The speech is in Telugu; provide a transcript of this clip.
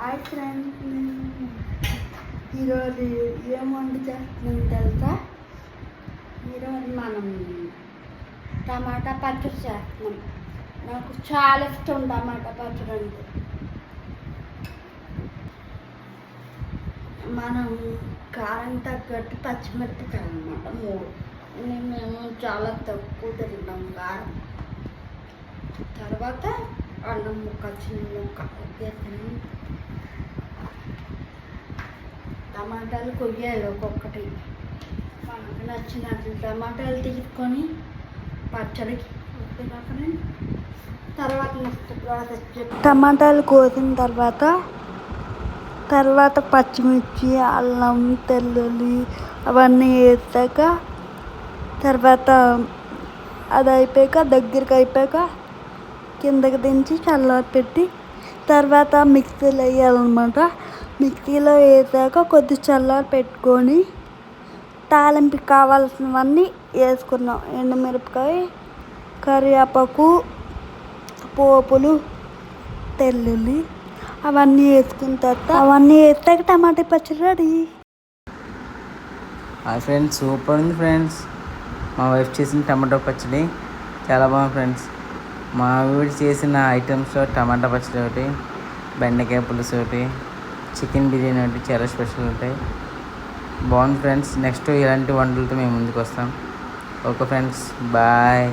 హాయ్ ఫ్రెండ్స్, ఈరోజు ఏం వంట చేస్తున్నాం తెలుసా? ఈరోజు మనం టమాటా పచ్చడి చేస్తున్నాం. నాకు చాలా ఇష్టం టమాటా పచ్చడి అంటే. మనం కారం తగ్గట్టు పచ్చిమిరపకాయలు అన్నమాట 3. మేము చాలా తక్కువ తింటాం కారం. తర్వాత అల్లం ముక్క, చిన్న ముక్క వేసాను. టమాటాలు కొయ్యాలి ఒక్కొక్కటి. మనకు నచ్చినట్లు టమాటాలు తీసుకొని పచ్చడికి తర్వాత నెక్స్ట్ ప్రాసెస్ టమాటాలు కోసిన తర్వాత పచ్చిమిర్చి, అల్లం, తెల్లుల్లి అవన్నీ వేసాక తర్వాత అది అయిపోయాక దగ్గరికి అయిపోయాక కిందకి దించి చల్లారి పెట్టి తర్వాత మిక్సీలో వేయాలన్నమాట. మిక్సీలో వేసాక కొద్ది చల్లారి పెట్టుకొని తాలింపుకి కావాల్సినవన్నీ వేసుకున్నాం. ఎండుమిరపకాయ, కరివేపాకు, పోపులు, తెల్లుల్లి అవన్నీ వేసుకున్న తర్వాత అవన్నీ వేసాక టమాటా పచ్చడి రెడీ. హాయ్ ఫ్రెండ్స్, సూపర్ ఉంది ఫ్రెండ్స్. మా వైఫ్ చేసిన టమాటో పచ్చడి చాలా బాగుంది ఫ్రెండ్స్. మా వీడు చేసిన ఐటమ్స్లో టమాటా పచ్చడి ఒకటి, బెండకాయ పులుసు ఒకటి, చికెన్ బిర్యానీ ఒకటి చాలా స్పెషల్ ఉంటాయి. బాగుంది ఫ్రెండ్స్. నెక్స్ట్ ఇలాంటి వంటలతో మేము ముందుకు వస్తాం. Okay friends, bye.